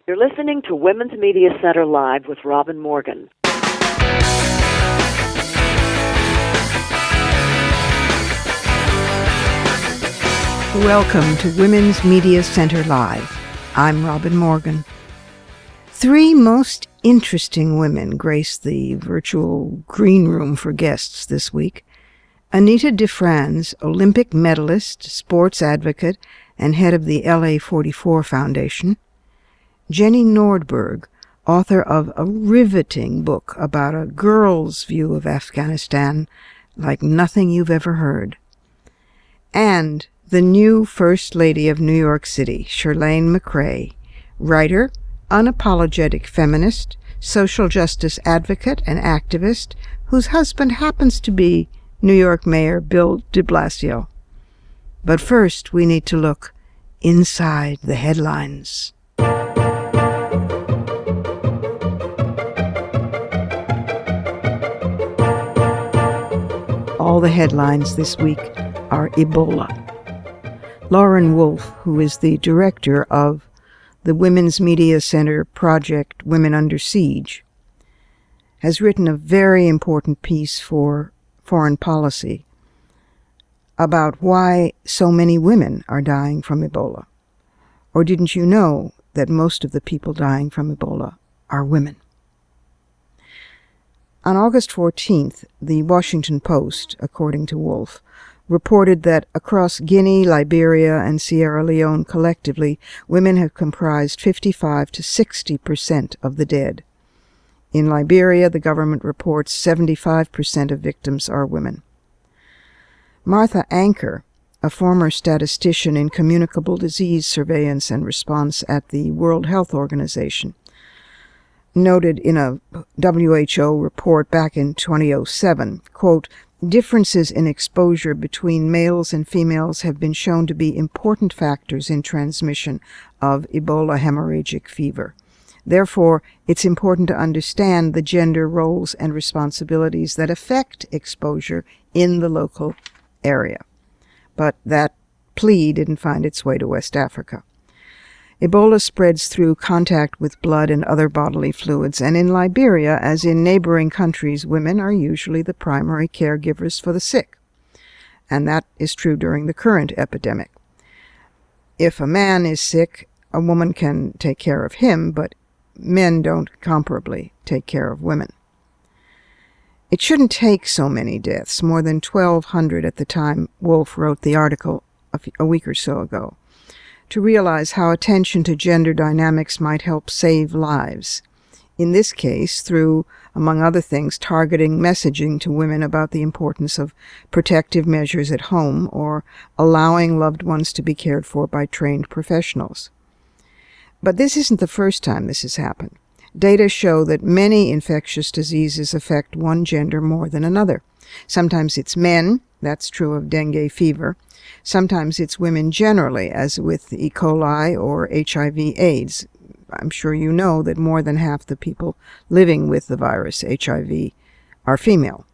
You're listening to Women's Media Center Live with Robin Morgan. Welcome to Women's Media Center Live. I'm Robin Morgan. Three most interesting women grace the virtual green room for guests this week. Anita DeFrantz, Olympic medalist, sports advocate, and head of the LA 44 Foundation. Jenny Nordberg, author of a riveting book about a girl's view of Afghanistan like nothing you've ever heard. And the new First Lady of New York City, Chirlane McCray, writer, unapologetic feminist, social justice advocate and activist, whose husband happens to be New York Mayor Bill de Blasio. But first, we need to look inside the headlines. All the headlines this week are Ebola. Lauren Wolfe, who is the director of the Women's Media Center project Women Under Siege, has written a very important piece for Foreign Policy about why so many women are dying from Ebola. Or didn't you know that most of the people dying from Ebola are women? On August 14th, the Washington Post, according to Wolfe, reported that across Guinea, Liberia, and Sierra Leone collectively, women have comprised 55 to 60% of the dead. In Liberia, the government reports 75% of victims are women. Martha Anker, a former statistician in communicable disease surveillance and response at the World Health Organization, noted in a WHO report back in 2007, quote, "Differences in exposure between males and females have been shown to be important factors in transmission of Ebola hemorrhagic fever. Therefore, it's important to understand the gender roles and responsibilities that affect exposure in the local area." But that plea didn't find its way to West Africa. Ebola spreads through contact with blood and other bodily fluids, and in Liberia, as in neighboring countries, women are usually the primary caregivers for the sick. And that is true during the current epidemic. If a man is sick, a woman can take care of him, but men don't comparably take care of women. It shouldn't take so many deaths, more than 1,200 at the time Wolfe wrote the article a week or so ago, to realize how attention to gender dynamics might help save lives. In this case, through, among other things, targeting messaging to women about the importance of protective measures at home or allowing loved ones to be cared for by trained professionals. But this isn't the first time this has happened. Data show that many infectious diseases affect one gender more than another. Sometimes it's men. That's true of dengue fever. Sometimes it's women generally, as with E. coli or HIV/AIDS. I'm sure you know that more than half the people living with the virus HIV are female.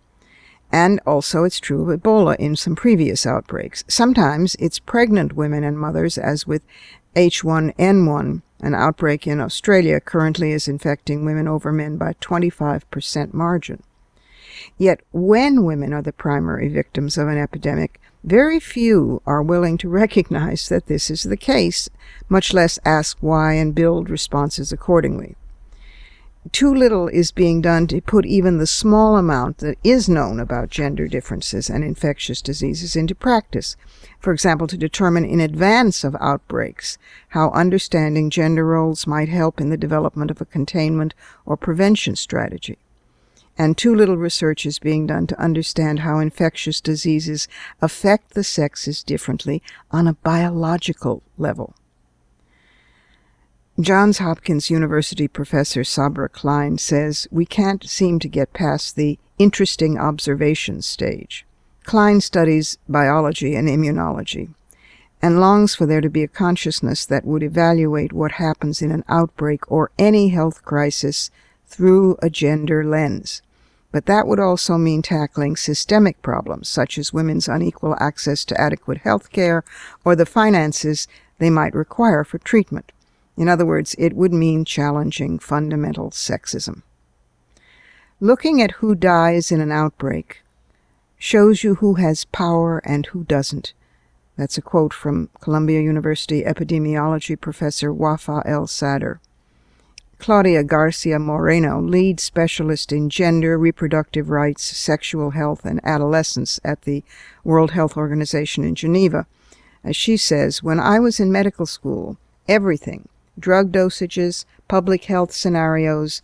And also it's true of Ebola in some previous outbreaks. Sometimes it's pregnant women and mothers, as with H1N1, an outbreak in Australia currently is infecting women over men by 25% margin. Yet when women are the primary victims of an epidemic, very few are willing to recognize that this is the case, much less ask why and build responses accordingly. Too little is being done to put even the small amount that is known about gender differences and infectious diseases into practice. For example, to determine in advance of outbreaks how understanding gender roles might help in the development of a containment or prevention strategy. And too little research is being done to understand how infectious diseases affect the sexes differently on a biological level. Johns Hopkins University professor Sabra Klein says we can't seem to get past the interesting observation stage. Klein studies biology and immunology and longs for there to be a consciousness that would evaluate what happens in an outbreak or any health crisis through a gender lens. But that would also mean tackling systemic problems, such as women's unequal access to adequate health care or the finances they might require for treatment. In other words, it would mean challenging fundamental sexism. Looking at who dies in an outbreak shows you who has power and who doesn't. That's a quote from Columbia University epidemiology professor Wafa El Sadr. Claudia Garcia Moreno, lead specialist in gender, reproductive rights, sexual health, and adolescence at the World Health Organization in Geneva. As she says, when I was in medical school, everything, drug dosages, public health scenarios,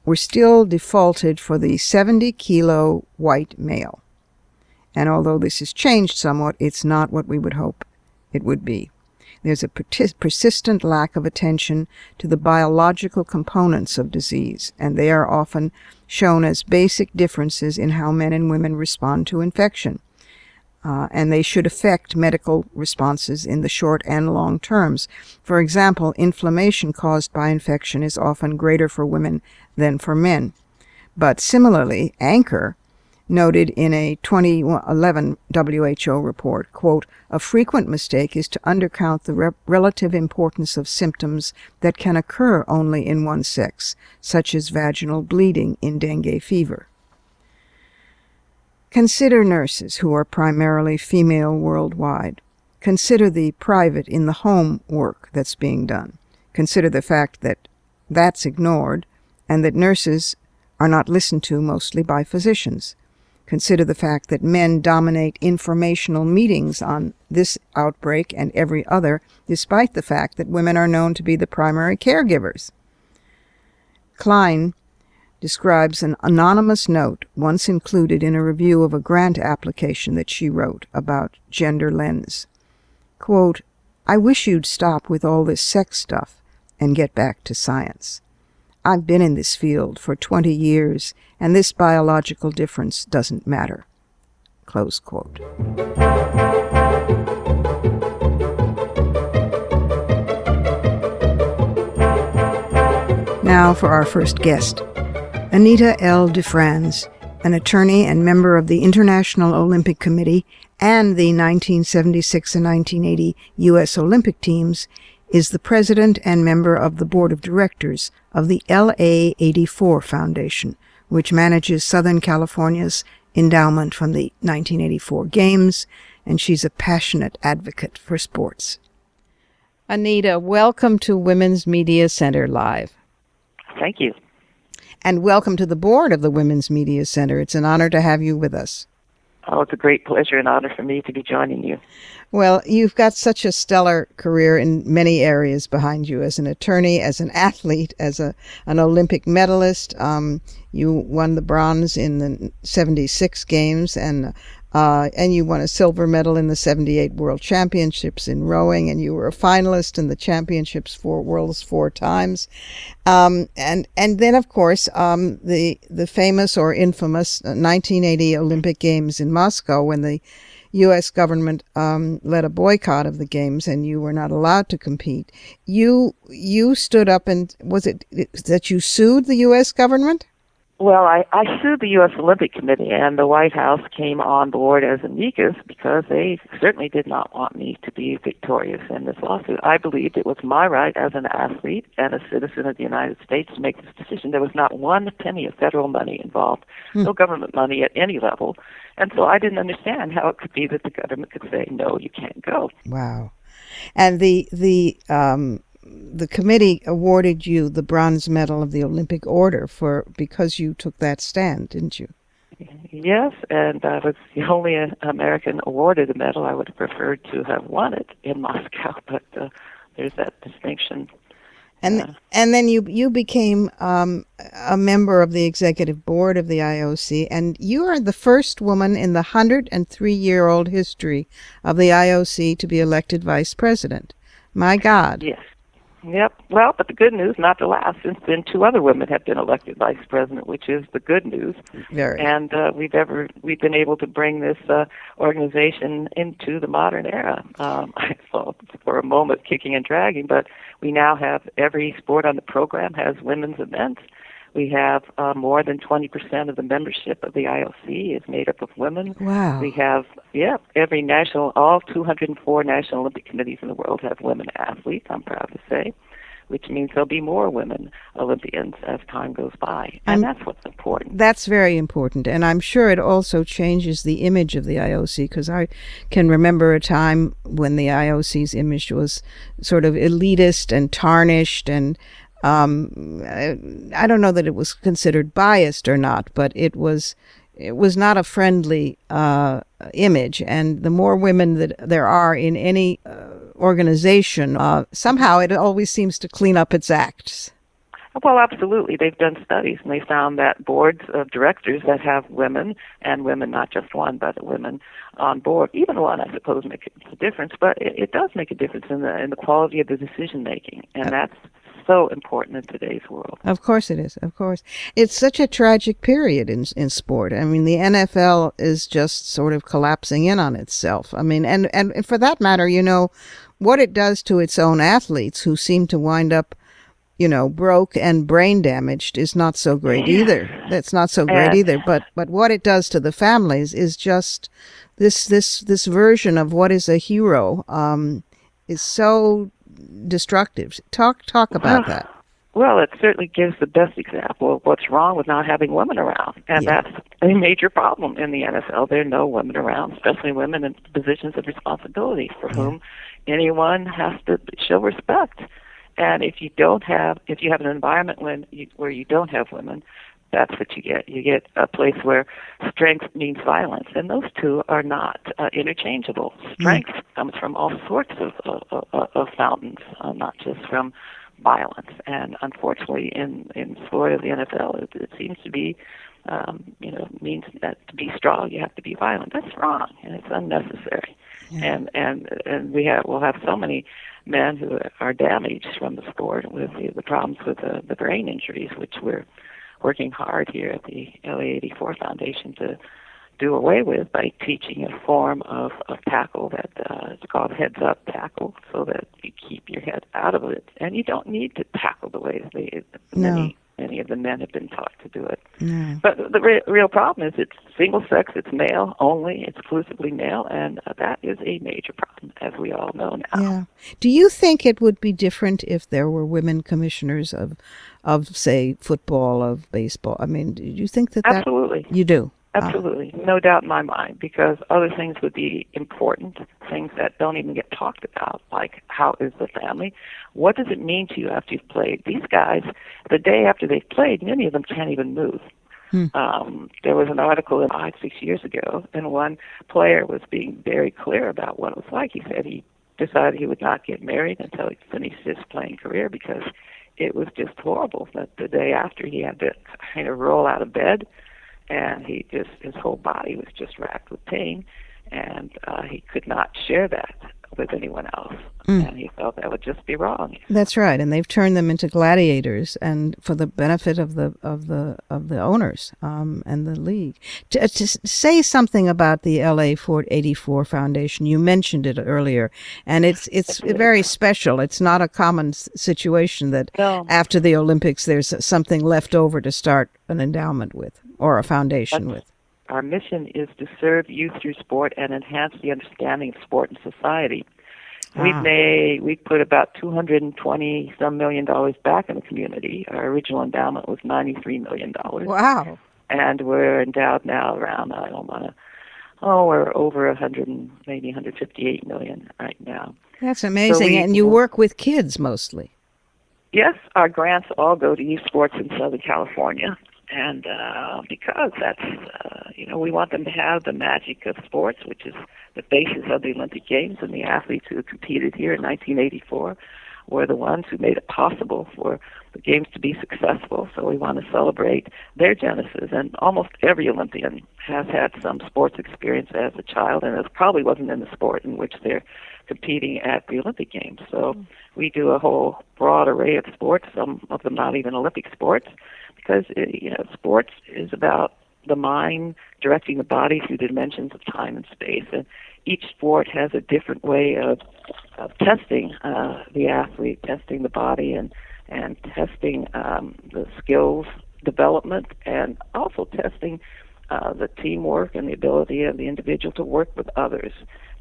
were still defaulted for the 70-kilo white male. And although this has changed somewhat, it's not what we would hope it would be. There's a persistent lack of attention to the biological components of disease, and they are often shown as basic differences in how men and women respond to infection. And they should affect medical responses in the short and long terms. For example, inflammation caused by infection is often greater for women than for men. But similarly, Anchor noted in a 2011 WHO report, quote, a frequent mistake is to undercount the relative importance of symptoms that can occur only in one sex, such as vaginal bleeding in dengue fever. Consider nurses who are primarily female worldwide. Consider the private in the home work that's being done. Consider the fact that that's ignored and that nurses are not listened to mostly by physicians. Consider the fact that men dominate informational meetings on this outbreak and every other, despite the fact that women are known to be the primary caregivers. Klein describes an anonymous note once included in a review of a grant application that she wrote about gender lens. Quote, I wish you'd stop with all this sex stuff and get back to science. I've been in this field for 20 years, and this biological difference doesn't matter. Close quote. Now for our first guest, Anita L. DeFrantz, an attorney and member of the International Olympic Committee and the 1976 and 1980 U.S. Olympic teams, is the president and member of the board of directors of the LA84 Foundation, which manages Southern California's endowment from the 1984 Games, and she's a passionate advocate for sports. Anita, welcome to Women's Media Center Live. Thank you. And welcome to the board of the Women's Media Center. It's an honor to have you with us. Oh, it's a great pleasure and honor for me to be joining you. Well, you've got such a stellar career in many areas behind you, as an attorney, as an athlete, as an Olympic medalist. You won the bronze in the 76 Games, and you won a silver medal in the 78 World Championships in rowing, and you were a finalist in the championships for Worlds 4 times. And then, of course, the famous or infamous 1980 Olympic Games in Moscow, when the U.S. government led a boycott of the Games and you were not allowed to compete. You stood up, and was it that you sued the U.S. government? Well, I sued the U.S. Olympic Committee, and the White House came on board as amicus because they certainly did not want me to be victorious in this lawsuit. I believed it was my right as an athlete and a citizen of the United States to make this decision. There was not one penny of federal money involved, no government money at any level. And so I didn't understand how it could be that the government could say, no, you can't go. Wow. And the committee awarded you the bronze medal of the Olympic Order because you took that stand, didn't you? Yes, and I was the only American awarded a medal. I would have preferred to have won it in Moscow, but there's that distinction. And then you became a member of the executive board of the IOC, and you are the first woman in the 103-year-old history of the IOC to be elected vice president. My God. Yes. Yep. Well, but the good news, not the last, since then 2 other women have been elected vice president, which is the good news. Very. And we've been able to bring this organization into the modern era. I thought for a moment kicking and dragging, but we now have every sport on the program has women's events. We have more than 20% of the membership of the IOC is made up of women. Wow. We have, all 204 National Olympic Committees in the world have women athletes, I'm proud to say. which means there'll be more women Olympians as time goes by. And that's what's important. That's very important. And I'm sure it also changes the image of the IOC, because I can remember a time when the IOC's image was sort of elitist and tarnished, and I don't know that it was considered biased or not, but it was not a friendly image. And the more women that there are in any organization, somehow it always seems to clean up its acts. Well, absolutely. They've done studies, and they found that boards of directors that have women, and women, not just one, but women on board, even one, I suppose, makes a difference, but it does make a difference in the quality of the decision-making, and that's so important in today's world. Of course it is, of course. It's such a tragic period in sport. I mean, the NFL is just sort of collapsing in on itself. I mean, and for that matter, you know, what it does to its own athletes who seem to wind up, you know, broke and brain damaged is not so great either. That's not so great either. But what it does to the families is just this version of what is a hero is so destructive. Talk about that. Well, it certainly gives the best example of what's wrong with not having women around, and that's a major problem in the NFL. There are no women around, especially women in positions of responsibility for whom anyone has to show respect. And if you have an environment where you don't have women, that's what you get. You get a place where strength means violence, and those two are not interchangeable. Strength comes from all sorts of fountains, not just from violence. And unfortunately, in the sport of the NFL, it seems to be, means that to be strong, you have to be violent. That's wrong, and it's unnecessary. Yeah. And we'll have so many men who are damaged from the sport with the problems with the brain injuries, which we're working hard here at the LA 84 Foundation to do away with by teaching a form of tackle that is called heads-up tackle, so that you keep your head out of it. And you don't need to tackle the way many of the men have been taught to do it. No. But the real problem is it's single-sex, it's male only, exclusively male, and that is a major problem, as we all know now. Yeah. Do you think it would be different if there were women commissioners of say, football, of baseball? I mean, do you think that Absolutely. You do? Absolutely. No doubt in my mind, because other things would be important, things that don't even get talked about, like how is the family? What does it mean to you after you've played? These guys, the day after they've played, many of them can't even move. There was an article 5-6 years ago, and one player was being very clear about what it was like. He said he decided he would not get married until he finished his playing career because it was just horrible. That the day after he had to kind of roll out of bed, and his whole body was just racked with pain, and he could not share that with anyone else, and he felt that would just be wrong. That's right, and they've turned them into gladiators, and for the benefit of the owners and the league. To say something about the LA 84 Foundation, you mentioned it earlier, and it's very special. It's not a common situation that after the Olympics there's something left over to start an endowment with or a foundation with. Our mission is to serve youth through sport and enhance the understanding of sport and society. We've put about $220 some million back in the community. Our original endowment was $93 million. Wow! And we're endowed now around we're over 158 million right now. That's amazing. So and you work with kids mostly. Yes, our grants all go to youth sports in Southern California. And because that's, we want them to have the magic of sports, which is the basis of the Olympic Games, and the athletes who competed here in 1984 were the ones who made it possible for the Games to be successful. So we want to celebrate their genesis. And almost every Olympian has had some sports experience as a child, and it probably wasn't in the sport in which they're competing at the Olympic Games. So we do a whole broad array of sports, some of them not even Olympic sports, because sports is about the mind directing the body through the dimensions of time and space, and each sport has a different way of testing the athlete, testing the body, and testing the skills development, and also testing the teamwork and the ability of the individual to work with others.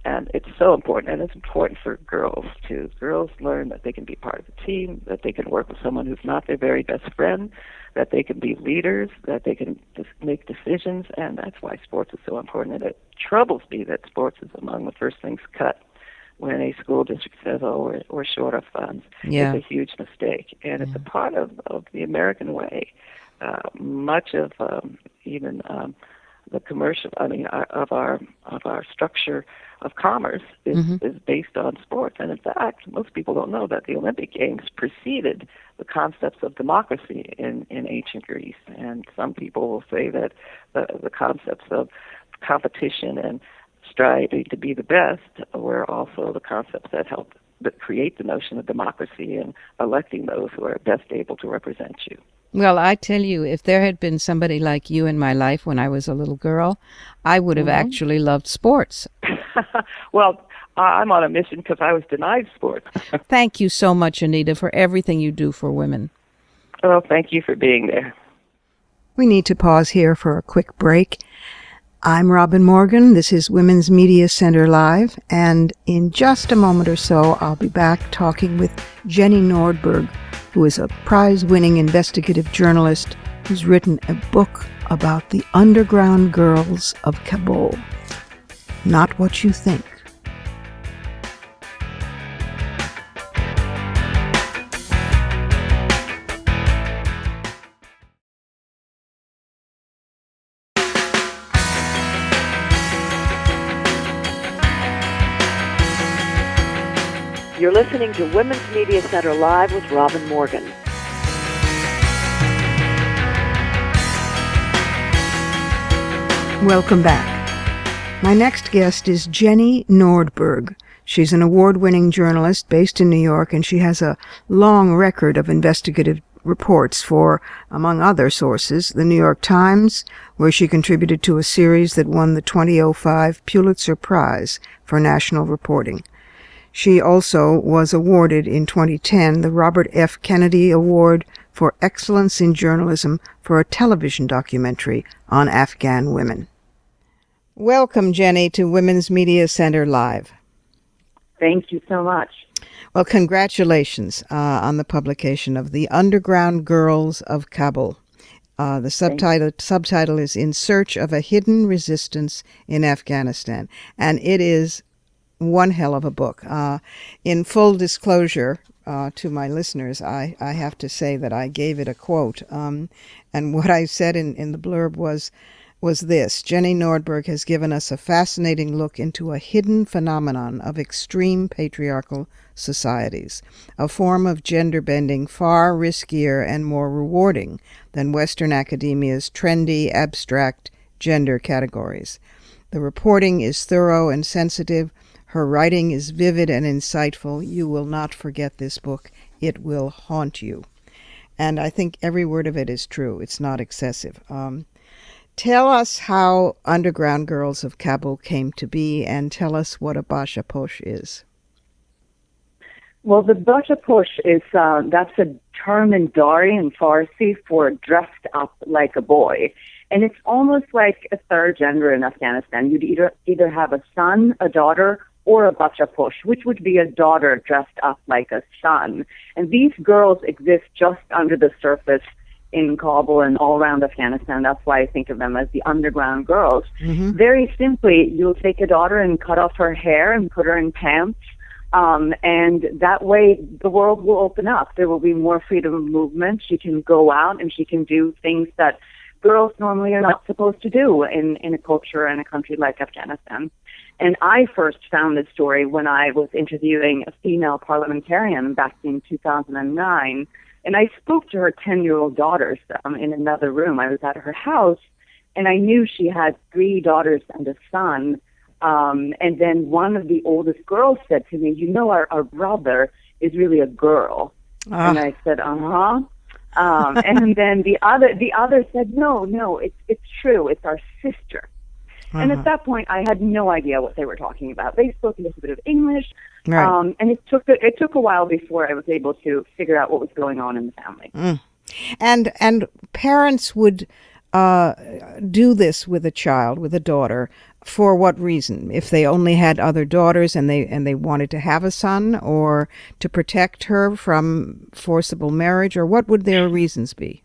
And it's so important, and it's important for girls, too. Girls learn that they can be part of a team, that they can work with someone who's not their very best friend, that they can be leaders, that they can just make decisions, and that's why sports is so important. And it troubles me that sports is among the first things cut when a school district says, oh, we're short of funds. Yeah. It's a huge mistake, and it's a part of the American way. Much of even the commercial, of our structure of commerce is based on sports. And in fact, most people don't know that the Olympic Games preceded the concepts of democracy in ancient Greece. And some people will say that the concepts of competition and striving to be the best were also the concepts that helped create the notion of democracy and electing those who are best able to represent you. Well, I tell you, if there had been somebody like you in my life when I was a little girl, I would have actually loved sports. Well, I'm on a mission because I was denied sports. Thank you so much, Anita, for everything you do for women. Well, thank you for being there. We need to pause here for a quick break. I'm Robin Morgan. This is Women's Media Center Live, and in just a moment or so, I'll be back talking with Jenny Nordberg, who is a prize-winning investigative journalist who's written a book about the underground girls of Kabul. Not what you think. You're listening to Women's Media Center Live with Robin Morgan. Welcome back. My next guest is Jenny Nordberg. She's an award-winning journalist based in New York, and she has a long record of investigative reports for, among other sources, the New York Times, where she contributed to a series that won the 2005 Pulitzer Prize for National Reporting. She also was awarded in 2010 the Robert F. Kennedy Award for Excellence in Journalism for a television documentary on Afghan women. Welcome, Jenny, to Women's Media Center Live. Thank you so much. Well, congratulations on the publication of The Underground Girls of Kabul. The subtitle is In Search of a Hidden Resistance in Afghanistan, and it is one hell of a book. In full disclosure to my listeners, I have to say that I gave it a quote, and what I said in the blurb was this: Jenny Nordberg has given us a fascinating look into a hidden phenomenon of extreme patriarchal societies, a form of gender bending far riskier and more rewarding than Western academia's trendy, abstract gender categories. The reporting is thorough and sensitive. Her writing is vivid and insightful. You will not forget this book. It will haunt you. And I think every word of it is true. It's not excessive. Tell us how Underground Girls of Kabul came to be, and tell us what a bashaposh is. Well, the bashaposh is, that's a term in Dari and Farsi for dressed up like a boy. And it's almost like a third gender in Afghanistan. You'd either have a son, a daughter, or a bashaposh, which would be a daughter dressed up like a son. And these girls exist just under the surface in Kabul and all around Afghanistan. That's why I think of them as the underground girls. Mm-hmm. Very simply, you'll take a daughter and cut off her hair and put her in pants, and that way the world will open up. There will be more freedom of movement. She can go out and she can do things that girls normally are not supposed to do in a culture and a country like Afghanistan. And I first found this story when I was interviewing a female parliamentarian back in 2009. And I spoke to her 10-year-old daughters in another room. I was at her house, and I knew she had 3 daughters and a son. And then one of the oldest girls said to me, you know, our brother is really a girl. And I said, uh-huh. And then the other said, no, it's true. It's our sister. And at that point, I had no idea what they were talking about. They spoke a little bit of English, right. And it took a while before I was able to figure out what was going on in the family. Mm. And parents would do this with a child, with a daughter, For what reason? If they only had other daughters and they wanted to have a son, or to protect her from forcible marriage, or what would their reasons be?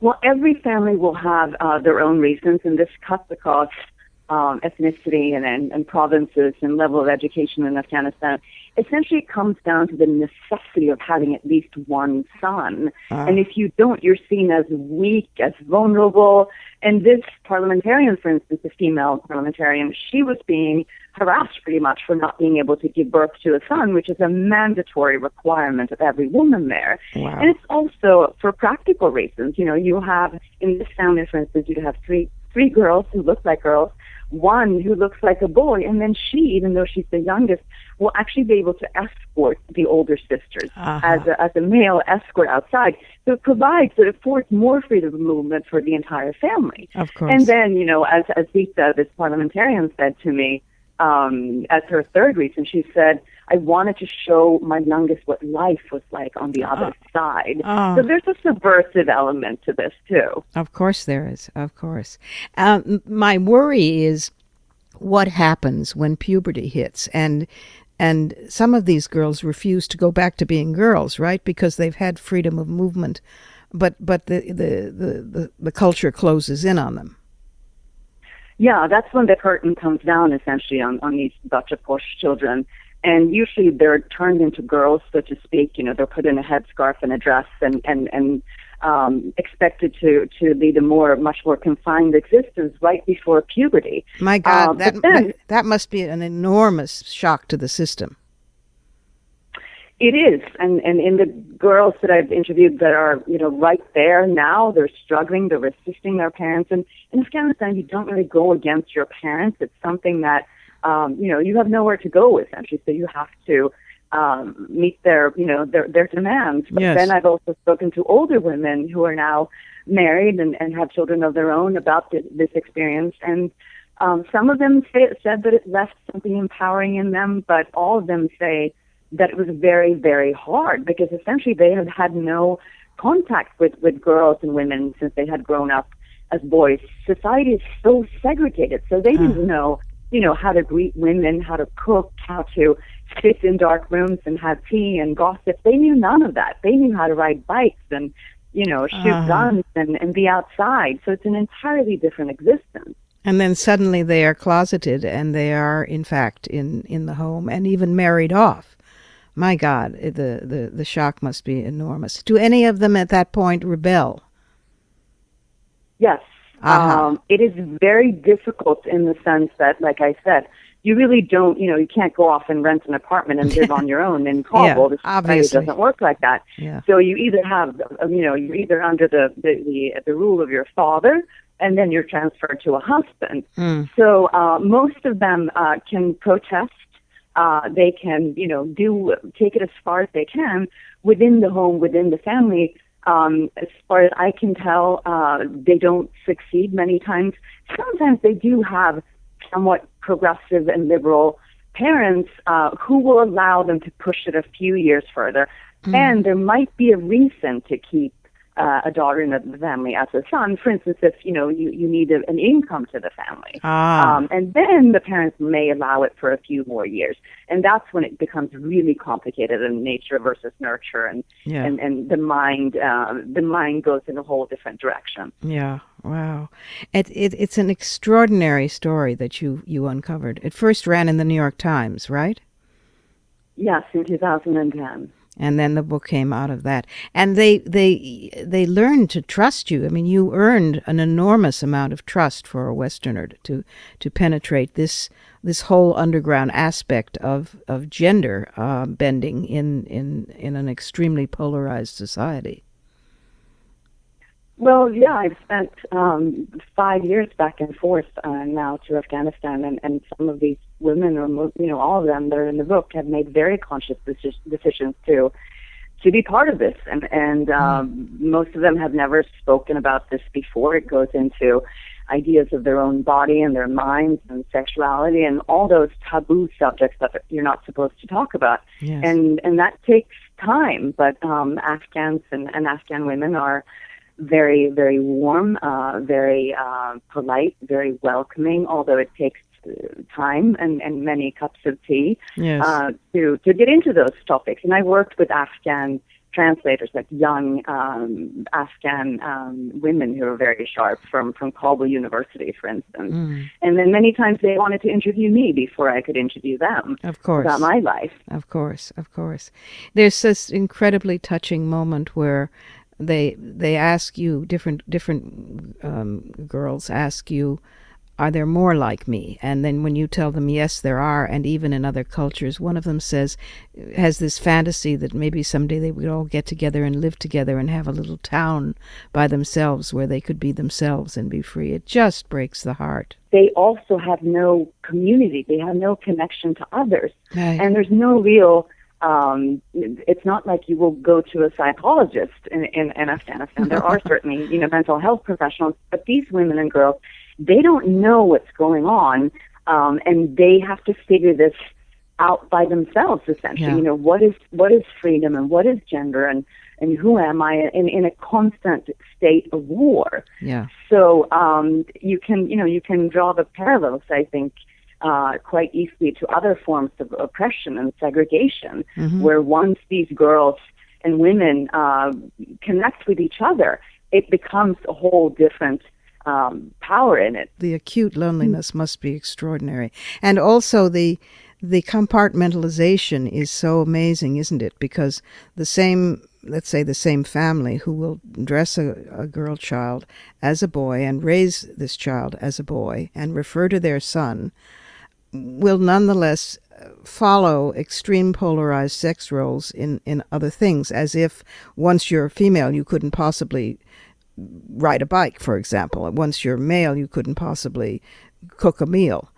Well, every family will have their own reasons, and this cuts across ethnicity and provinces and level of education in Afghanistan. Essentially, it comes down to the necessity of having at least one son. And if you don't, you're seen as weak, as vulnerable. And this parliamentarian, for instance, the female parliamentarian, she was being harassed pretty much for not being able to give birth to a son, which is a mandatory requirement of every woman there. Wow. And it's also for practical reasons. You know, you have, in this family, for instance, you have three girls who look like girls, one who looks like a boy, and then she, even though she's the youngest, will actually be able to escort the older sisters as a male escort outside. So it provides, it affords more freedom of movement for the entire family. Of course. And then, you know, as Zita, this parliamentarian, said to me, as her third reason, she said, I wanted to show my youngest what life was like on the other side. So there's a subversive element to this, too. Of course there is, of course. My worry is what happens when puberty hits, and some of these girls refuse to go back to being girls, right? Because they've had freedom of movement, but the culture closes in on them. Yeah, that's when the curtain comes down, essentially, on these Dacha Posh children. And usually they're turned into girls, so to speak. You know, they're put in a headscarf and a dress and expected to lead a much more confined existence right before puberty. My God, that must be an enormous shock to the system. It is, and in the girls that I've interviewed that are, you know, right there now, they're struggling, they're resisting their parents. And in Afghanistan, you don't really go against your parents. It's something that, you know, you have nowhere to go, essentially, so you have to meet their demands. But then I've also spoken to older women who are now married and have children of their own about this experience, and some of them said that it left something empowering in them, but all of them say that it was very, very hard because essentially they had had no contact with girls and women since they had grown up as boys. Society is so segregated, so they didn't know, you know, how to greet women, how to cook, how to sit in dark rooms and have tea and gossip. They knew none of that. They knew how to ride bikes and, you know, shoot guns and be outside. So it's an entirely different existence. And then suddenly they are closeted and they are, in fact, in the home and even married off. My God, the shock must be enormous. Do any of them at that point rebel? Yes. It is very difficult in the sense that, like I said, you really don't, you know, you can't go off and rent an apartment and live on your own in Kabul. Yeah, obviously. It doesn't work like that. Yeah. So you either have, you know, you're either under the rule of your father, and then you're transferred to a husband. So most of them can protest. They can, you know, take it as far as they can within the home, within the family. As far as I can tell, they don't succeed many times. Sometimes they do have somewhat progressive and liberal parents who will allow them to push it a few years further. And there might be a reason to keep a daughter in the family as a son. For instance, if, you know, you need an income to the family. And then the parents may allow it for a few more years. And that's when it becomes really complicated in nature versus nurture, and the mind goes in a whole different direction. Yeah, wow. It's an extraordinary story that you uncovered. It first ran in the New York Times, right? Yes, in 2010. And then the book came out of that. And they learned to trust you. I mean, you earned an enormous amount of trust for a Westerner to penetrate this whole underground aspect of gender bending in an extremely polarized society. Well, yeah, I've spent 5 years back and forth now to Afghanistan, and some of these women, or you know, all of them that are in the book, have made very conscious decisions to be part of this, and most of them have never spoken about this before. It goes into ideas of their own body and their minds and sexuality and all those taboo subjects that you're not supposed to talk about. Yes. And that takes time, but Afghans and Afghan women are very, very warm, very polite, very welcoming, although it takes time and many cups of tea to get into those topics. And I worked with Afghan translators, like young Afghan women who are very sharp from Kabul University, for instance. And then many times they wanted to interview me before I could interview them. Of course. About my life. Of course. There's this incredibly touching moment where they ask you, different girls ask you, are there more like me? And then when you tell them, yes, there are, and even in other cultures, one of them has this fantasy that maybe someday they would all get together and live together and have a little town by themselves where they could be themselves and be free. It just breaks the heart. They also have no community. They have no connection to others. Right. And there's no real... it's not like you will go to a psychologist in Afghanistan. There are certainly, mental health professionals, but these women and girls, they don't know what's going on, and they have to figure this out by themselves, essentially. Yeah. What is freedom and what is gender and who am I in a constant state of war? Yeah. So you can draw the parallels, I think, quite easily to other forms of oppression and segregation, where once these girls and women connect with each other, it becomes a whole different power in it. The acute loneliness must be extraordinary. And also the compartmentalization is so amazing, isn't it? Because the same family who will dress a girl child as a boy and raise this child as a boy and refer to their son will nonetheless follow extreme polarized sex roles in other things, as if once you're female you couldn't possibly ride a bike, for example. Once you're male you couldn't possibly cook a meal,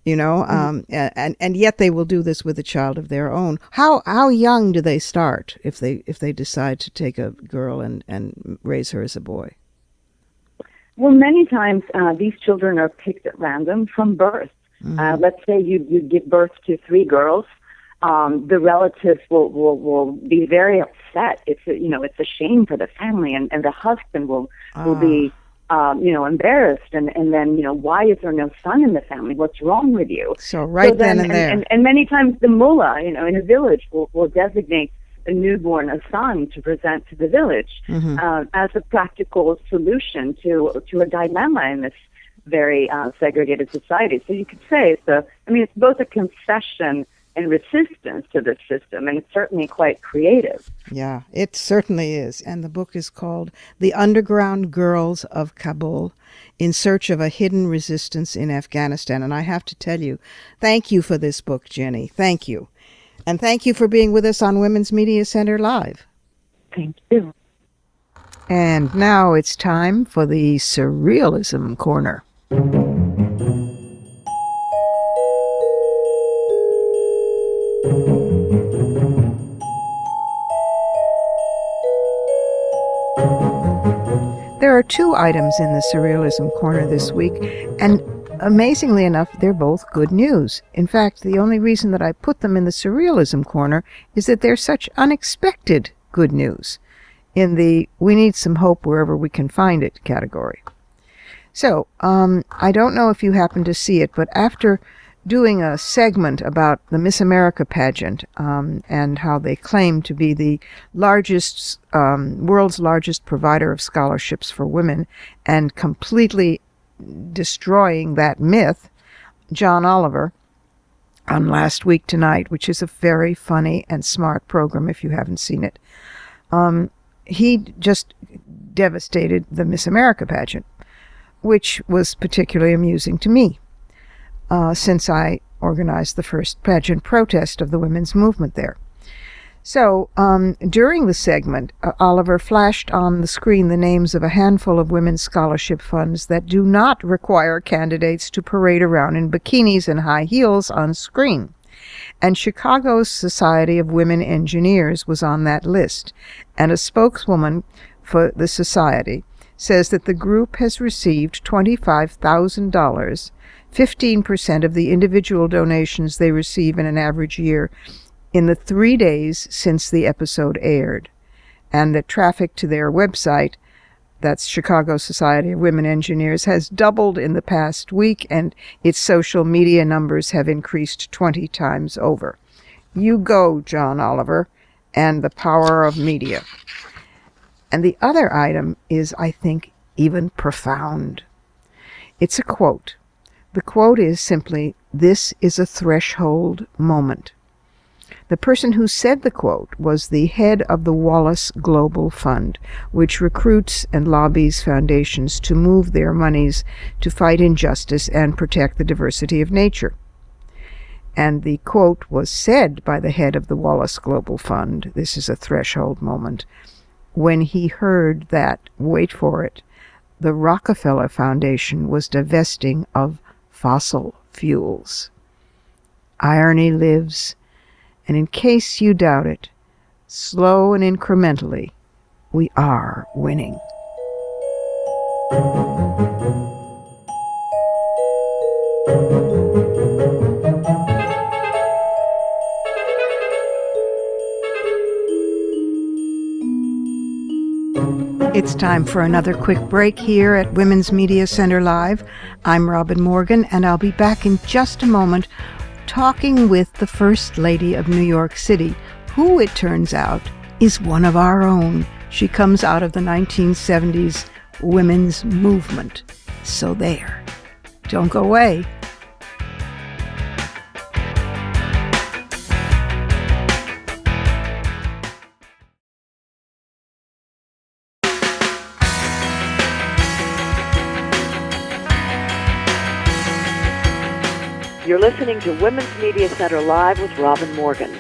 and yet they will do this with a child of their own. How young do they start if they decide to take a girl and raise her as a boy? Well, many times these children are picked at random from birth. Let's say you give birth to 3 girls. The relatives will be very upset. It's a shame for the family, and the husband will be embarrassed, and then why is there no son in the family? What's wrong with you? So then and there, and many times the mullah in a village will designate a newborn a son to present to the village as a practical solution to a dilemma in this very segregated society. So you could say it's both a concession and resistance to this system, and it's certainly quite creative. Yeah, it certainly is. And the book is called The Underground Girls of Kabul, In Search of a Hidden Resistance in Afghanistan. And I have to tell you, thank you for this book, Jenny. Thank you. And thank you for being with us on Women's Media Center Live. Thank you. And now it's time for the Surrealism Corner. There are 2 items in the Surrealism Corner this week, and amazingly enough, they're both good news. In fact, the only reason that I put them in the Surrealism Corner is that they're such unexpected good news in the we need some hope wherever we can find it category. So, I don't know if you happen to see it, but after doing a segment about the Miss America pageant and how they claim to be the largest, world's largest provider of scholarships for women and completely destroying that myth, John Oliver, on Last Week Tonight, which is a very funny and smart program if you haven't seen it, he just devastated the Miss America pageant, which was particularly amusing to me. Since I organized the first pageant protest of the women's movement there. So, during the segment, Oliver flashed on the screen the names of a handful of women's scholarship funds that do not require candidates to parade around in bikinis and high heels on screen. And Chicago's Society of Women Engineers was on that list, and a spokeswoman for the society says that the group has received $25,000, 15% of the individual donations they receive in an average year, in the 3 days since the episode aired, and that traffic to their website that's Chicago Society of Women Engineers, has doubled in the past week, and its social media numbers have increased 20 times over. You go, John Oliver, and the power of media. And the other item is, I think, even profound. It's a quote. The quote is simply, "This is a threshold moment." The person who said the quote was the head of the Wallace Global Fund, which recruits and lobbies foundations to move their monies to fight injustice and protect the diversity of nature. And the quote was said by the head of the Wallace Global Fund, "This is a threshold moment," when he heard that, wait for it, the Rockefeller Foundation was divesting of fossil fuels. Irony lives, and in case you doubt it, slow and incrementally, we are winning. It's time for another quick break here at Women's Media Center Live. I'm Robin Morgan, and I'll be back in just a moment talking with the First Lady of New York City, who, it turns out, is one of our own. She comes out of the 1970s women's movement. So there. Don't go away. You're listening to Women's Media Center Live with Robin Morgan.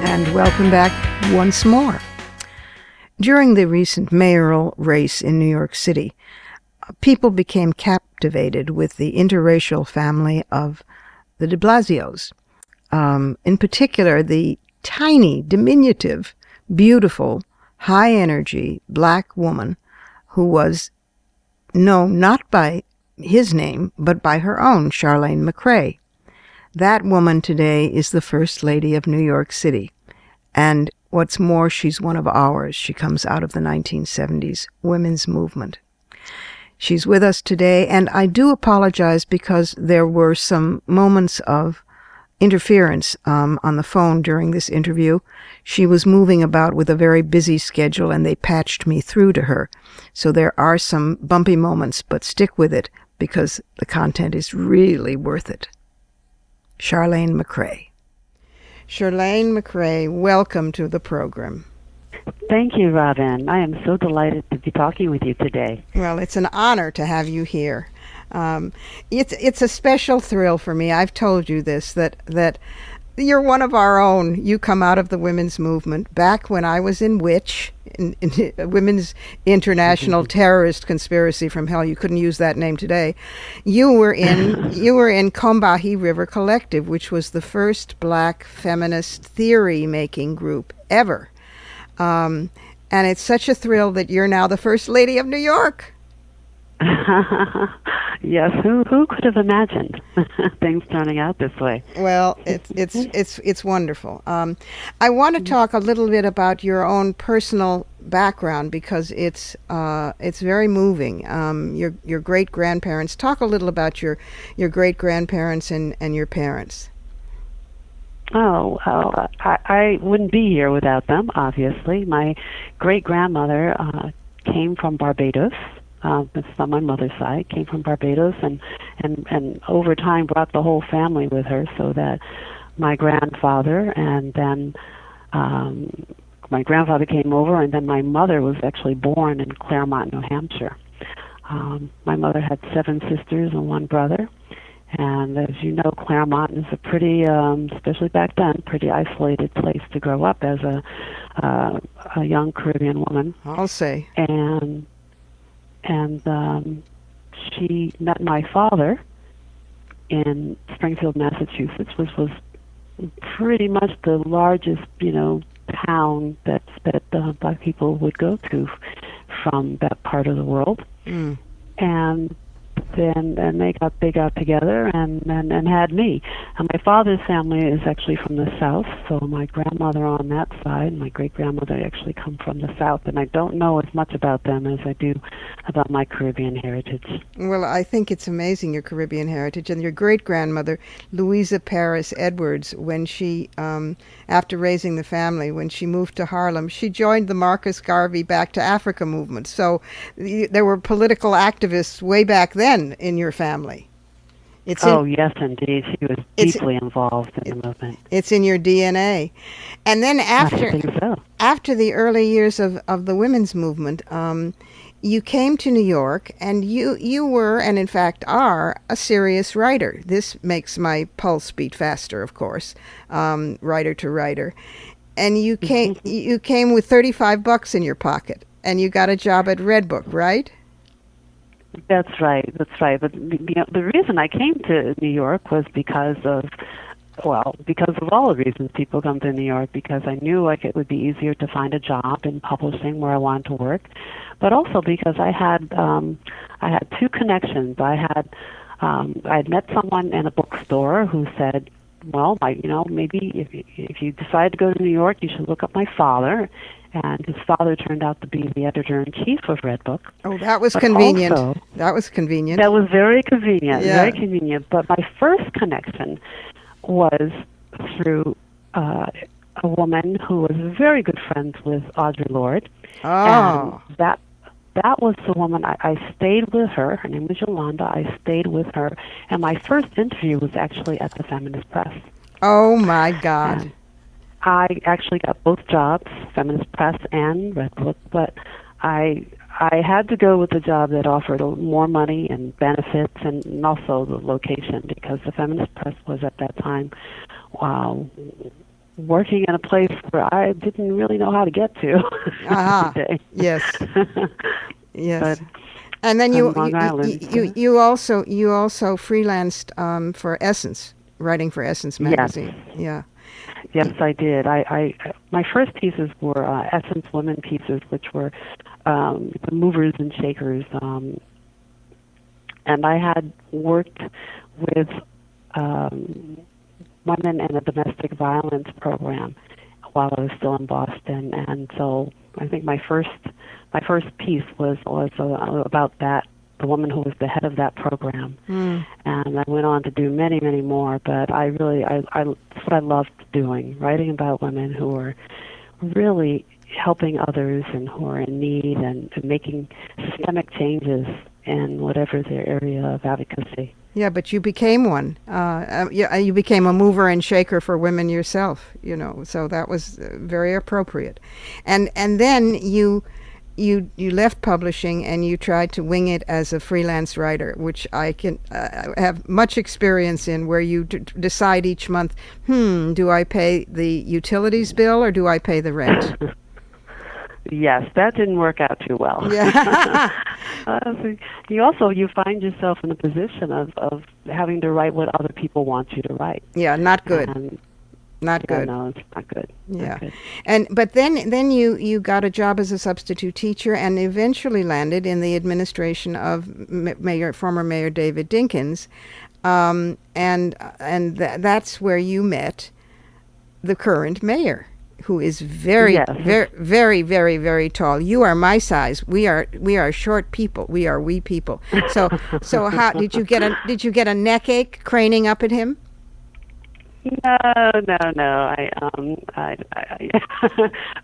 And welcome back once more. During the recent mayoral race in New York City, people became captivated with the interracial family of the de Blasios. In particular, the tiny, diminutive, beautiful, high-energy black woman who was known not by his name, but by her own, Chirlane McCray. That woman today is the First Lady of New York City. And what's more, she's one of ours. She comes out of the 1970s women's movement. She's with us today, and I do apologize because there were some moments of interference on the phone during this interview. She was moving about with a very busy schedule, and they patched me through to her. So there are some bumpy moments, but stick with it because the content is really worth it. Chirlane McCray. Chirlane McCray, welcome to the program. Thank you, Robin. I am so delighted to be talking with you today. Well, it's an honor to have you here. It's a special thrill for me. I've told you this, that you're one of our own. You come out of the women's movement back when I was in WITCH, in Women's International Terrorist Conspiracy from Hell. You couldn't use that name today. You were in Combahee River Collective, which was the first black feminist theory-making group ever. And it's such a thrill that you're now the First Lady of New York. Yes, who could have imagined things turning out this way? Well, it's wonderful. I want to talk a little bit about your own personal background because it's very moving. Your great grandparents. Talk a little about your great grandparents and your parents. Oh, well, I wouldn't be here without them. Obviously, my great grandmother came from Barbados. It's on my mother's side, came from Barbados, and over time brought the whole family with her, so that my grandfather and then my grandfather came over, and then my mother was actually born in Claremont, New Hampshire. My mother had 7 sisters and 1 brother, and as you know, Claremont is a pretty, especially back then, pretty isolated place to grow up as a young Caribbean woman. I'll say. And she met my father in Springfield, Massachusetts, which was pretty much the largest, town that black people would go to from that part of the world. And and they got together and had me. And my father's family is actually from the South, so my grandmother on that side, my great-grandmother actually come from the South, and I don't know as much about them as I do about my Caribbean heritage. Well, I think it's amazing, your Caribbean heritage. And your great-grandmother, Louisa Paris Edwards, when she, after raising the family, when she moved to Harlem, she joined the Marcus Garvey Back to Africa movement. So there were political activists way back then in your family. Yes, indeed. She was deeply involved in the movement. It's in your DNA. And then I think so. after the early years of the women's movement, you came to New York, and you were, and in fact are, a serious writer. This makes my pulse beat faster, of course, writer to writer. And you came with $35 in your pocket, and you got a job at Redbook, right? That's right. But the reason I came to New York was because of all the reasons people come to New York, because I knew it would be easier to find a job in publishing where I wanted to work, but also because I had two connections. I had met someone in a bookstore who said, well, maybe if you decide to go to New York, you should look up my father. And his father turned out to be the editor-in-chief of Redbook. Oh, that was convenient. That was convenient. That was very convenient, Yeah. very convenient. But my first connection was through a woman who was very good friends with Audre Lorde. Oh. And that was the woman. I stayed with her. Her name was Yolanda. I stayed with her. And my first interview was actually at the Feminist Press. Oh, my God. And I actually got both jobs, Feminist Press and Redbook, but I had to go with the job that offered more money and benefits, and also the location, because the Feminist Press was at that time working in a place where I didn't really know how to get to today. Yes. Yes. But and then you also freelanced for Essence, writing for Essence magazine. Yes. Yeah. Yes, I did. My first pieces were Essence women pieces, which were the movers and shakers, and I had worked with women in a domestic violence program while I was still in Boston, and so I think my first piece was about that, the woman who was the head of that program. And I went on to do many, many more, but that's what I loved doing, writing about women who were really helping others and who are in need and making systemic changes in whatever their area of advocacy. Yeah, but you became one. You became a mover and shaker for women yourself, so that was very appropriate. And then you left publishing and you tried to wing it as a freelance writer, which I can have much experience in, where you decide each month, do I pay the utilities bill or do I pay the rent? Yes, that didn't work out too well. Yeah. You find yourself in a position of having to write what other people want you to write. Yeah, not good. Not good. No, it's not good. Yeah, not good. But then you got a job as a substitute teacher and eventually landed in the administration of former Mayor David Dinkins, and that's where you met the current mayor, who is very, very, very, very tall. You are my size. We are short people. We are wee people. So how did you get a neck ache craning up at him? No. I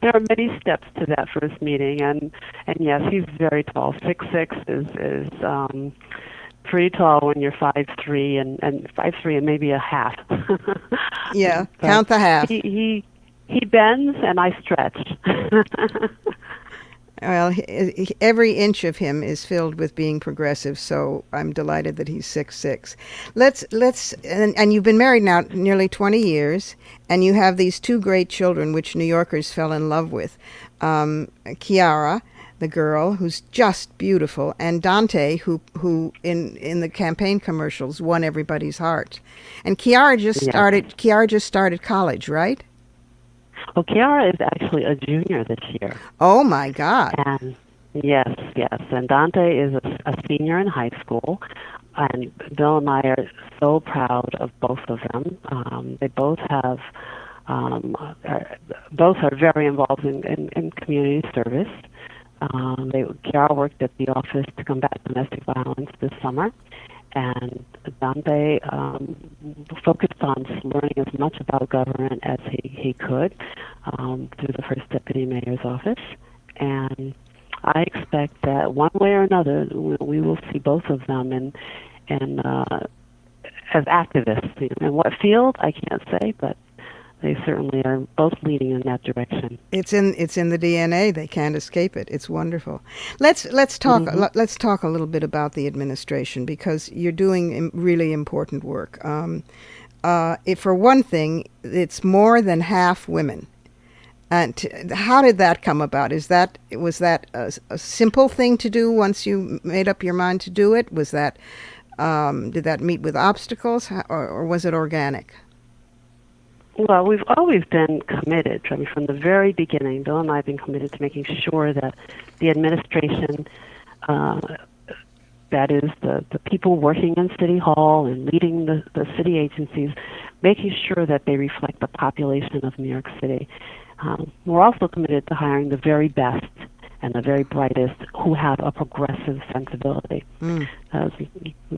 there are many steps to that first meeting, and yes, he's very tall. 6'6" is pretty tall when you're 5'3", and 5'3" and maybe a half. Yeah, count the half. He bends and I stretch. Well, every inch of him is filled with being progressive, so I'm delighted that he's 6'6". And you've been married now nearly 20 years, and you have these two great children, which New Yorkers fell in love with. Chiara, the girl, who's just beautiful, and Dante, who in the campaign commercials won everybody's heart. And Chiara just started college, right? Well, Chiara is actually a junior this year. Oh, my God. Yes, yes. And Dante is a senior in high school, and Bill and I are so proud of both of them. They both have, both are very involved in community service. Chiara worked at the Office to Combat Domestic Violence this summer, and Dante focused on learning as much about government as he could through the First Deputy Mayor's office. And I expect that one way or another we will see both of them in as activists. In what field, I can't say, but they certainly are both leading in that direction. It's in the DNA. They can't escape it. It's wonderful. Let's talk a little bit about the administration, because you're doing really important work. For one thing, it's more than half women. And how did that come about? Was that a simple thing to do once you made up your mind to do it? Was that did that meet with obstacles, or was it organic? Well, we've always been committed. I mean, from the very beginning, Bill and I have been committed to making sure that the administration, that is the people working in City Hall and leading the city agencies, making sure that they reflect the population of New York City. We're also committed to hiring the very best and the very brightest who have a progressive sensibility. We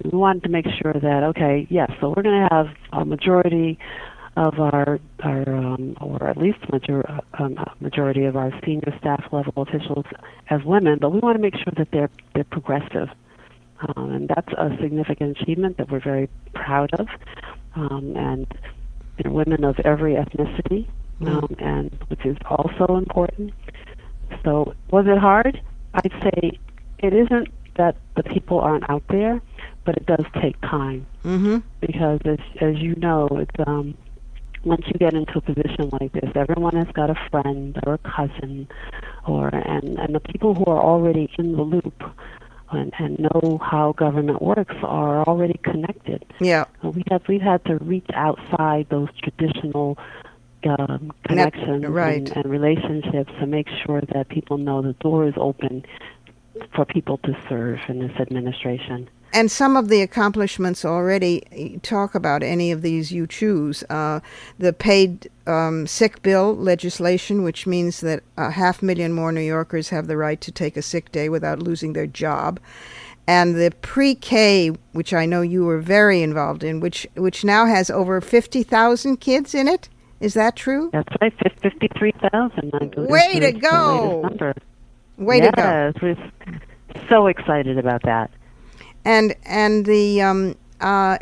wanted to make sure that, okay, yes, so we're going to have a majority of our or at least majority of our senior staff level officials as women, but we want to make sure that they're progressive, and that's a significant achievement that we're very proud of. And they're women of every ethnicity, and which is also important. So was it hard? I'd say it isn't that the people aren't out there, but it does take time, because as you know, it's once you get into a position like this, everyone has got a friend or a cousin, and the people who are already in the loop and know how government works are already connected. Yeah, we've had to reach outside those traditional connections and relationships to make sure that people know the door is open for people to serve in this administration. And some of the accomplishments already talk about any of these you choose. The paid sick bill legislation, which means that 500,000 more New Yorkers have the right to take a sick day without losing their job. And the pre-K, which I know you were very involved in, which now has over 50,000 kids in it. Is that true? That's right, 53,000. Way to go! Way to go! We're so excited about that. And the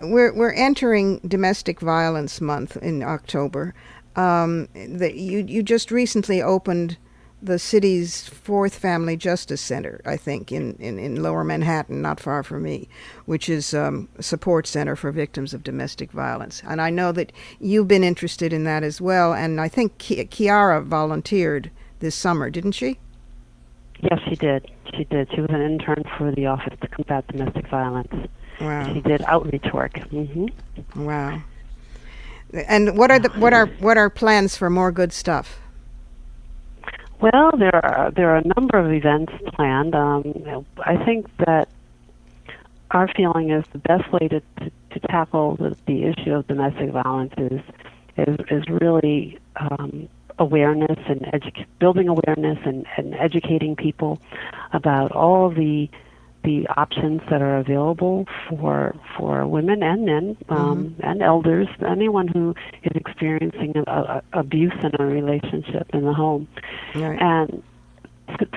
we're entering Domestic Violence Month in October. You just recently opened the city's 4th Family Justice Center, I think, in Lower Manhattan, not far from me, which is a support center for victims of domestic violence. And I know that you've been interested in that as well. And I think Chiara volunteered this summer, didn't she? Yes, she did. She did. She was an intern for the Office to Combat Domestic Violence. Wow. She did outreach work. Wow. And what are plans for more good stuff? Well, there are a number of events planned. I think that our feeling is the best way to tackle the issue of domestic violence is really awareness and building awareness and educating people about all the options that are available for women and men and elders, anyone who is experiencing abuse in a relationship in the home. Right. And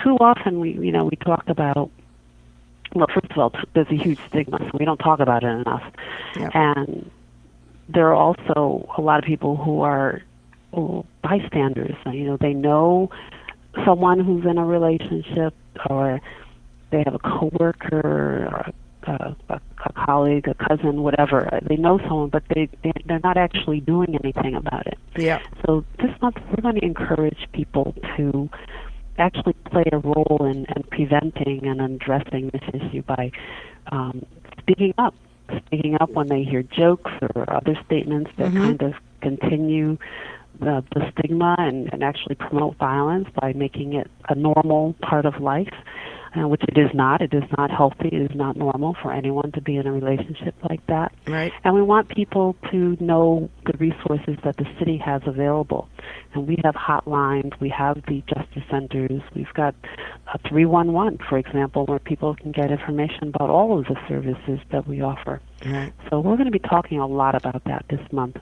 too often we talk about, well, first of all, there's a huge stigma, so we don't talk about it enough. Yep. And there are also a lot of people who are bystanders. They know someone who's in a relationship, or they have a coworker, or a colleague, a cousin, whatever. They know someone, but they're not actually doing anything about it. Yeah. So this month we're going to encourage people to actually play a role in preventing and addressing this issue by speaking up when they hear jokes or other statements that kind of continue the stigma and actually promote violence by making it a normal part of life. which it is not. It is not healthy. It is not normal for anyone to be in a relationship like that. Right. And we want people to know the resources that the city has available. And we have hotlines. We have the justice centers. We've got a 311, for example, where people can get information about all of the services that we offer. Right. So we're going to be talking a lot about that this month.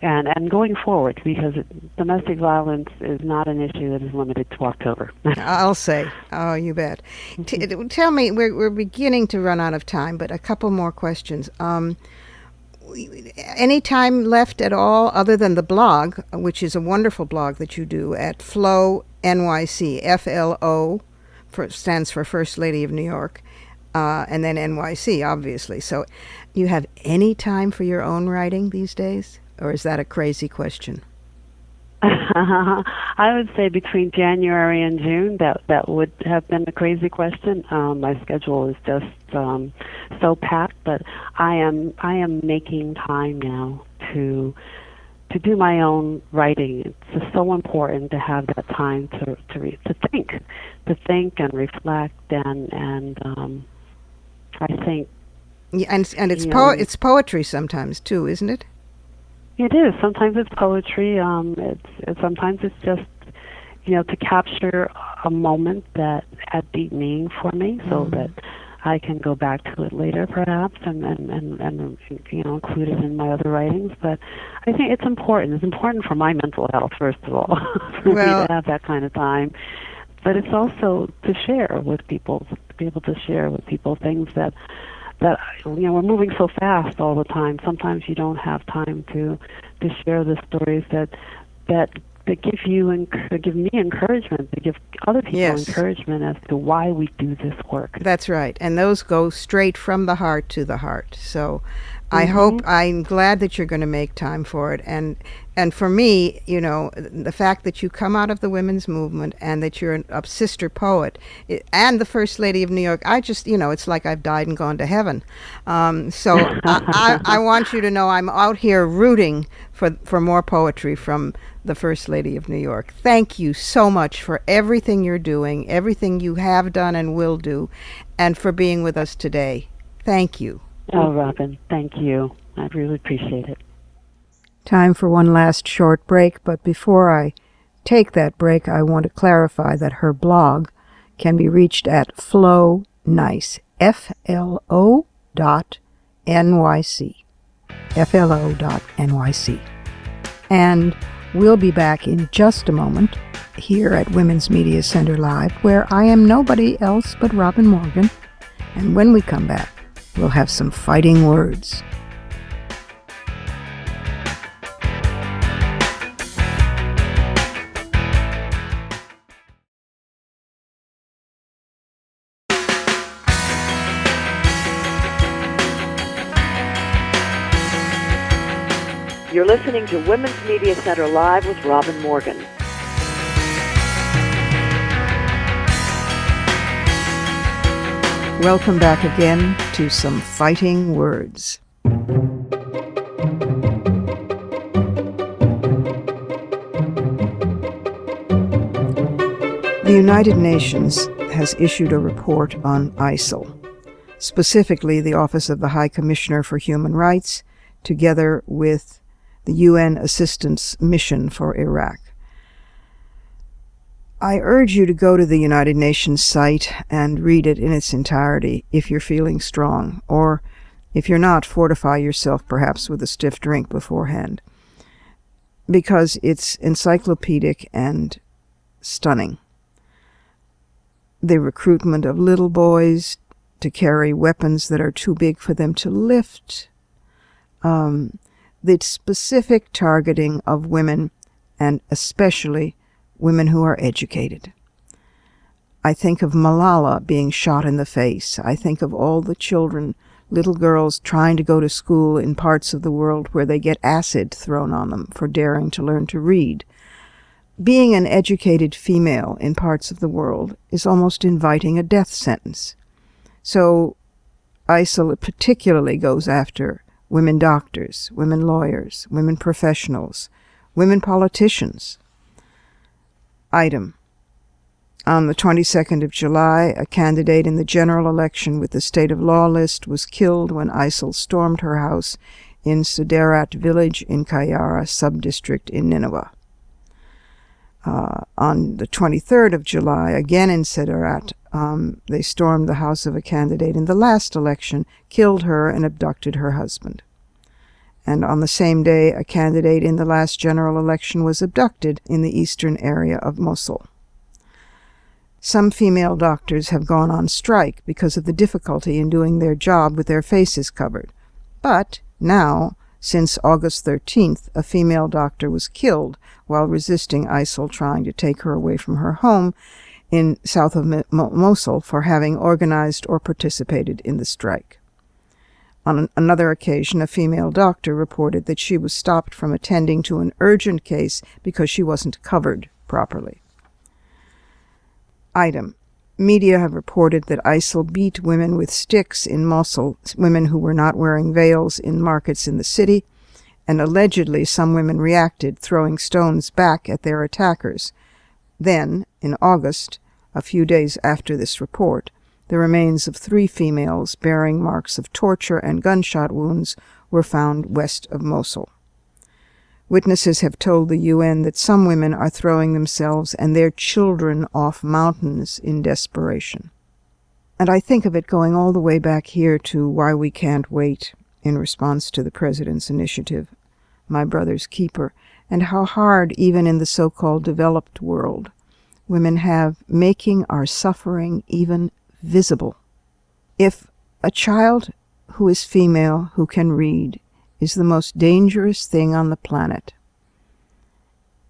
And going forward, because domestic violence is not an issue that is limited to October. I'll say. Oh, you bet. Tell me, we're beginning to run out of time, but a couple more questions. Any time left at all other than the blog, which is a wonderful blog that you do at Flow NYC, FLO stands for First Lady of New York, and then NYC, obviously. So you have any time for your own writing these days? Or is that a crazy question? I would say between January and June, that would have been a crazy question. My schedule is just so packed, but I am making time now to do my own writing. It's just so important to have that time to think and reflect and I think. Yeah, and it's poetry sometimes too, isn't it? It is. Sometimes it's poetry. Sometimes it's just, to capture a moment that had deep meaning for me, so that I can go back to it later, perhaps, and include it in my other writings. But I think it's important. It's important for my mental health, first of all, for me to have that kind of time. But it's also to share with people, to be able to share with people things that we're moving so fast all the time. Sometimes you don't have time to share the stories that give me encouragement, to give other people encouragement as to why we do this work. That's right, and those go straight from the heart to the heart. So I'm glad that you're going to make time for it, and for me, the fact that you come out of the women's movement and that you're a sister poet and the First Lady of New York, I just, it's like I've died and gone to heaven. So I want you to know I'm out here rooting for more poetry from the First Lady of New York. Thank you so much for everything you're doing, everything you have done and will do, and for being with us today. Thank you. Oh, Robin, thank you. I really appreciate it. Time for one last short break, but before I take that break, I want to clarify that her blog can be reached at FLONYC, FLO.NYC, FLO.NYC. And we'll be back in just a moment here at Women's Media Center Live, where I am nobody else but Robin Morgan. And when we come back, we'll have some fighting words. You're listening to Women's Media Center Live with Robin Morgan. Welcome back again to some fighting words. The United Nations has issued a report on ISIL, specifically the Office of the High Commissioner for Human Rights, together with the UN Assistance Mission for Iraq. I urge you to go to the United Nations site and read it in its entirety if you're feeling strong, or if you're not, fortify yourself perhaps with a stiff drink beforehand, because it's encyclopedic and stunning. The recruitment of little boys to carry weapons that are too big for them to lift, the specific targeting of women, and especially women who are educated. I think of Malala being shot in the face. I think of all the children, little girls trying to go to school in parts of the world where they get acid thrown on them for daring to learn to read. Being an educated female in parts of the world is almost inviting a death sentence. So ISIL particularly goes after women doctors, women lawyers, women professionals, women politicians. Item: On the 22nd of July, a candidate in the general election with the state of law list was killed when ISIL stormed her house in Suderat village in Kayara subdistrict in Nineveh. On the 23rd of July, again in Suderat, they stormed the house of a candidate in the last election, killed her, and abducted her husband. And on the same day, a candidate in the last general election was abducted in the eastern area of Mosul. Some female doctors have gone on strike because of the difficulty in doing their job with their faces covered. But now, since August 13th, a female doctor was killed while resisting ISIL trying to take her away from her home in south of Mosul for having organized or participated in the strike. On another occasion, a female doctor reported that she was stopped from attending to an urgent case because she wasn't covered properly. Item. Media have reported that ISIL beat women with sticks in Mosul, women who were not wearing veils in markets in the city, and allegedly some women reacted, throwing stones back at their attackers. Then, in August, a few days after this report, the remains of 3 females bearing marks of torture and gunshot wounds were found west of Mosul. Witnesses have told the UN that some women are throwing themselves and their children off mountains in desperation. And I think of it going all the way back here to Why We Can't Wait, in response to the President's initiative, My Brother's Keeper, and how hard, even in the so-called developed world, women have making our suffering even visible. If a child who is female who can read is the most dangerous thing on the planet,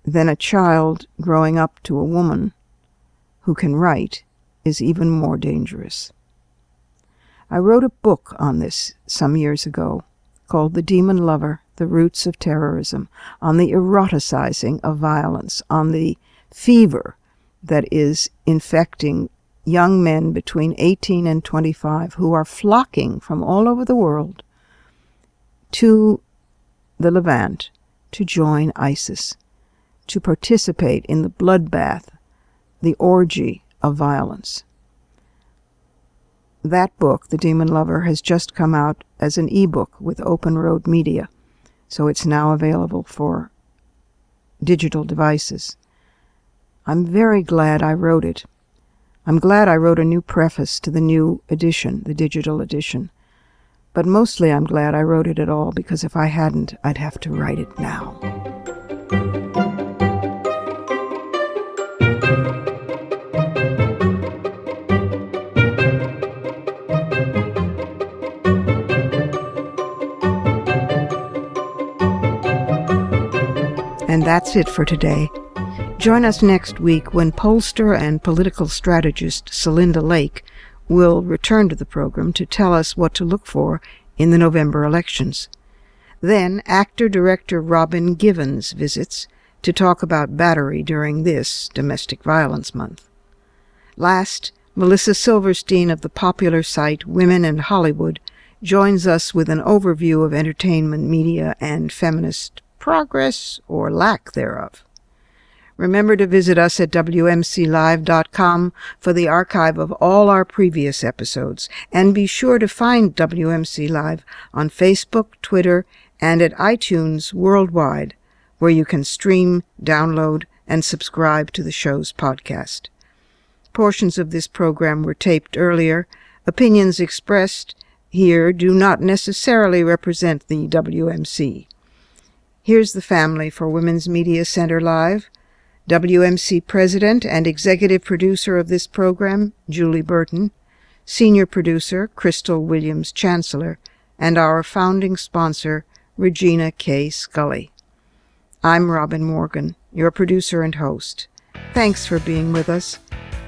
then a child growing up to a woman who can write is even more dangerous. I wrote a book on this some years ago called The Demon Lover, The Roots of Terrorism, on the eroticizing of violence, on the fever that is infecting young men between 18 and 25 who are flocking from all over the world to the Levant to join ISIS, to participate in the bloodbath, the orgy of violence. That book, The Demon Lover, has just come out as an ebook with Open Road Media, so it's now available for digital devices. I'm very glad I wrote it. I'm glad I wrote a new preface to the new edition, the digital edition. But mostly I'm glad I wrote it at all, because if I hadn't, I'd have to write it now. And that's it for today. Join us next week when pollster and political strategist Celinda Lake will return to the program to tell us what to look for in the November elections. Then actor-director Robin Givens visits to talk about battery during this Domestic Violence Month. Last, Melissa Silverstein of the popular site Women in Hollywood joins us with an overview of entertainment media and feminist progress or lack thereof. Remember to visit us at WMCLive.com for the archive of all our previous episodes, and be sure to find WMC Live on Facebook, Twitter, and at iTunes worldwide, where you can stream, download, and subscribe to the show's podcast. Portions of this program were taped earlier. Opinions expressed here do not necessarily represent the WMC. Here's the family for Women's Media Center Live. WMC President and Executive Producer of this program, Julie Burton, Senior Producer, Crystal Williams Chancellor, and our founding sponsor, Regina K. Scully. I'm Robin Morgan, your producer and host. Thanks for being with us.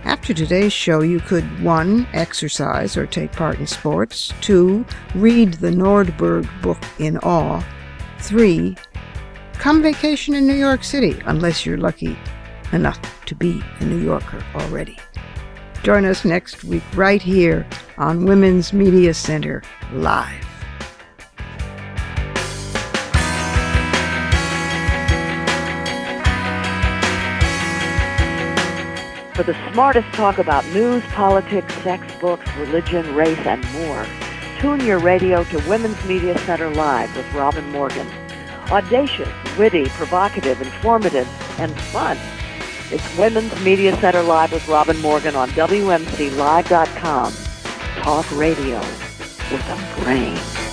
After today's show, you could 1. Exercise or take part in sports, 2. Read the Nordberg book in awe, 3. Come vacation in New York City, unless you're lucky enough to be a New Yorker already. Join us next week right here on Women's Media Center Live. For the smartest talk about news, politics, sex, books, religion, race, and more, tune your radio to Women's Media Center Live with Robin Morgan. Audacious, witty, provocative, informative, and fun. It's Women's Media Center Live with Robin Morgan on WMCLive.com. Talk radio with a brain.